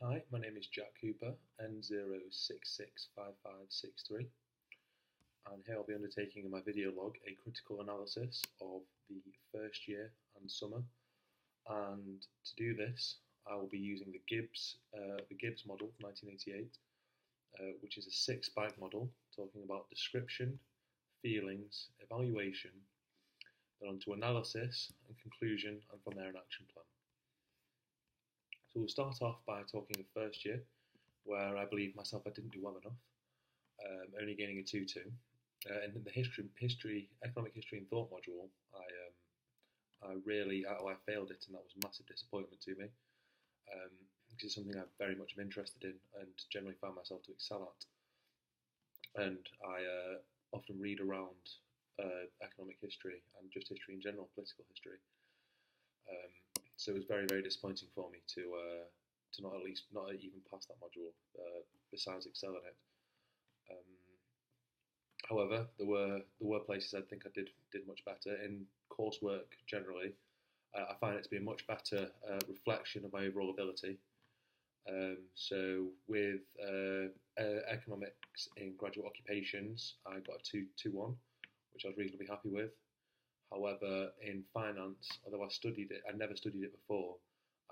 Hi, my name is Jack Cooper, N0665563, and here I'll be undertaking in my video log a critical analysis of the first year and summer. And to do this, I will be using the Gibbs model of 1988, which is a 6-spike model talking about description, feelings, evaluation, then on to analysis and conclusion, and from there an action plan. So we'll start off by talking of first year, where I believe myself I didn't do well enough, only gaining a 2-2. And in the economic history and thought module, I failed it, and that was a massive disappointment to me, because it's something I very much am interested in and generally found myself to excel at. And I often read around economic history and just history in general, political history. So it was very, very disappointing for me to not even pass that module, besides excelling it. However, there were places I think I did much better in coursework generally. I find it to be a much better reflection of my overall ability. So with economics in graduate occupations, I got a 2-1, which I was reasonably happy with. However, in finance, although I never studied it before,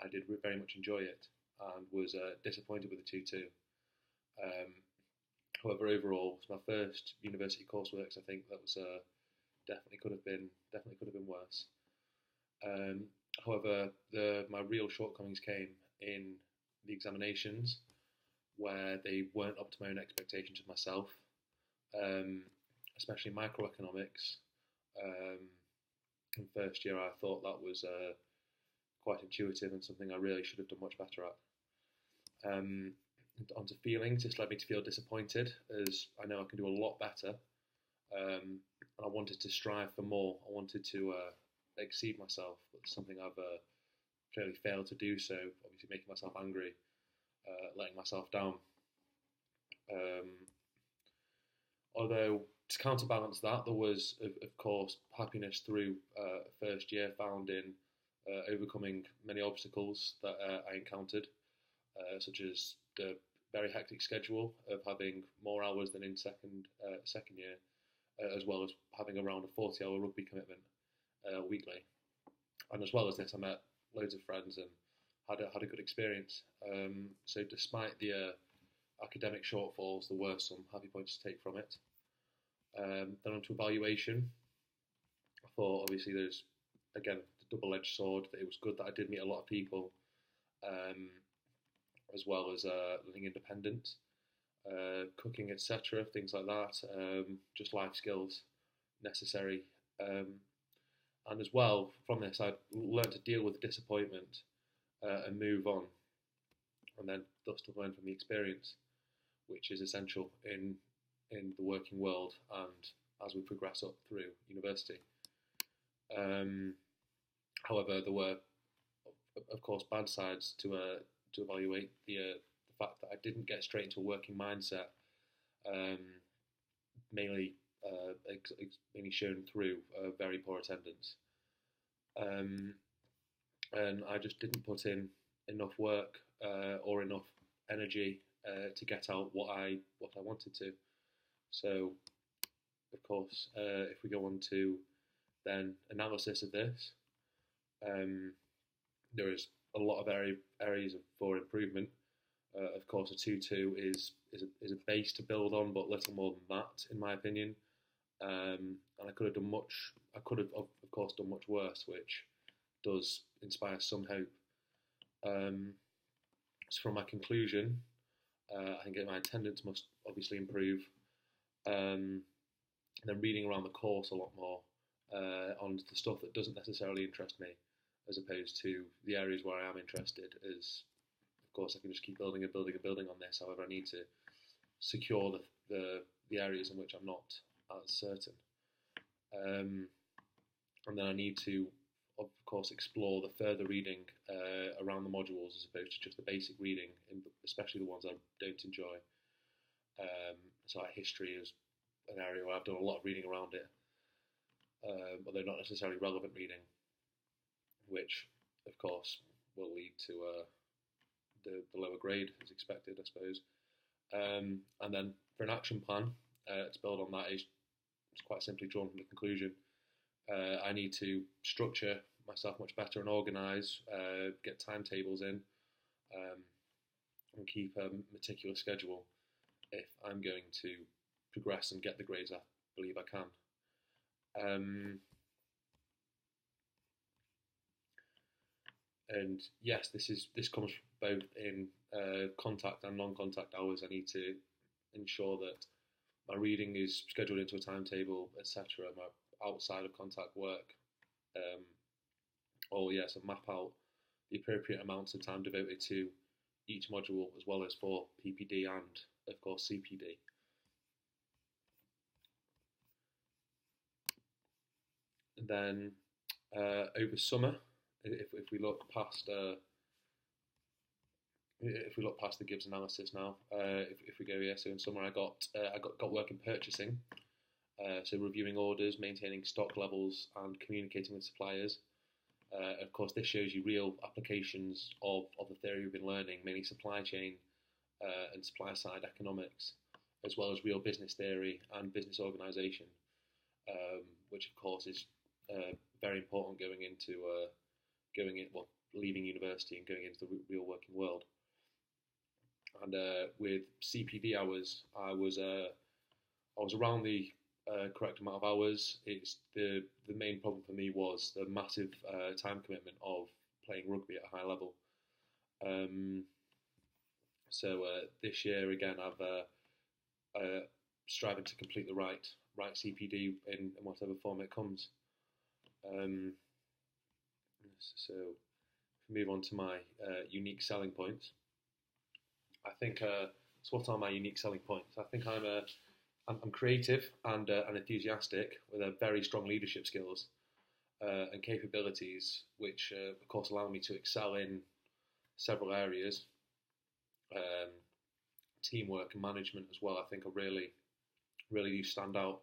I did very much enjoy it and was disappointed with the 2-2. However, overall, it was my first university coursework, so I think that was definitely could have been worse. However, my real shortcomings came in the examinations, where they weren't up to my own expectations of myself, especially microeconomics. In first year, I thought that was quite intuitive and something I really should have done much better at. Onto feelings, this led me to feel disappointed, as I know I can do a lot better, and I wanted to strive for more. I wanted to exceed myself, but it's something I've clearly failed to do so, obviously making myself angry, letting myself down. Although, to counterbalance that, there was, of course, happiness through first year, found in overcoming many obstacles that I encountered, such as the very hectic schedule of having more hours than in second year, as well as having around a 40-hour rugby commitment weekly. And as well as this, I met loads of friends and had a good experience. So despite the academic shortfalls, there were some happy points to take from it. Then on to evaluation. I thought, obviously, there's, again, the double-edged sword, that it was good that I did meet a lot of people, as well as living independent, cooking, etc., things like that, just life skills necessary. And as well, from this, I learned to deal with disappointment and move on, and then thus to learn from the experience, which is essential in the working world and as we progress up through university. However, there were, of course, bad sides to evaluate. The fact that I didn't get straight into a working mindset, mainly shown through very poor attendance, and I just didn't put in enough work or enough energy to get out what I wanted to. So, of course, if we go on to then analysis of this, there is a lot of areas for improvement. Of course, a 2-2 is a base to build on, but little more than that, in my opinion. And I could have done much. I could have, of course, done much worse, which does inspire some hope. So, from my conclusion, I think my attendance must obviously improve. Then reading around the course a lot more on the stuff that doesn't necessarily interest me, as opposed to the areas where I am interested. As of course, I can just keep building and building on this. However, I need to secure the areas in which I'm not as certain, and then I need to, of course, explore the further reading around the modules, as opposed to just the basic reading, especially the ones I don't enjoy. So like history is an area where I've done a lot of reading around it, but they're not necessarily relevant reading, which, of course, will lead to the the lower grade as expected, I suppose. And then for an action plan to build on that is quite simply drawn from the conclusion. I need to structure myself much better and organise, get timetables in, and keep a meticulous schedule if I'm going to progress and get the grades I believe I can. And yes, this comes both in contact and non-contact hours. I need to ensure that my reading is scheduled into a timetable, etc. My outside of contact work, so map out the appropriate amounts of time devoted to each module, as well as for PPD and, of course, CPD. And then over summer, if we look past the Gibbs analysis now, if we go so in summer I got work in purchasing, so reviewing orders, maintaining stock levels, and communicating with suppliers. Of course, this shows you real applications of the theory we've been learning, mainly supply chain and supply side economics, as well as real business theory and business organisation, which of course is very important leaving university and going into the real working world. And with CPD hours, I was around the correct amount of hours. It's the main problem for me was the massive time commitment of playing rugby at a high level. So this year again, I've striving to complete the right CPD in whatever form it comes. So if we move on to my unique selling points, I think so. What are my unique selling points? I think I'm creative and enthusiastic with a very strong leadership skills and capabilities, which of course allow me to excel in several areas. Teamwork and management as well, I think, are really do stand out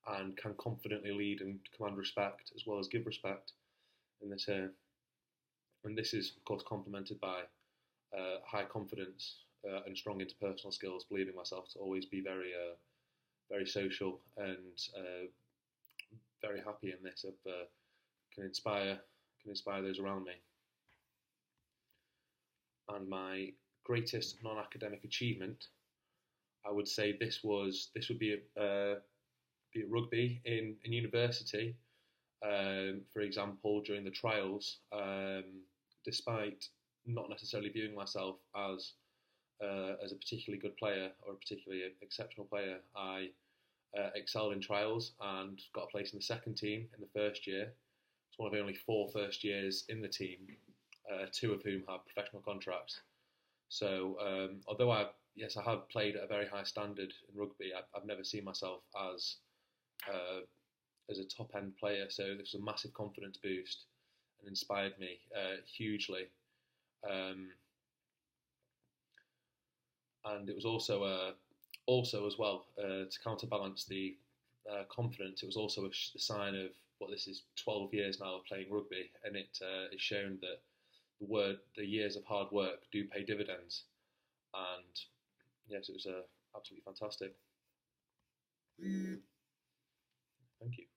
and can confidently lead and command respect as well as give respect in this area. And this is of course complemented by high confidence and strong interpersonal skills, believing myself to always be very social and very happy in this. Can inspire those around me. And my greatest non-academic achievement, I would say this would be rugby in university. For example, during the trials, despite not necessarily viewing myself as a particularly good player or a particularly exceptional player, I excelled in trials and got a place in the second team in the first year. It's one of the only 4 first years in the team, 2 of whom have professional contracts. So although I have played at a very high standard in rugby, I've never seen myself as a top end player. So this was a massive confidence boost and inspired me hugely. And it was also as well to counterbalance the confidence. It was also a sign of what this is 12 years now of playing rugby, and it is shown that the years of hard work do pay dividends. And yes, it was absolutely fantastic. Thank you.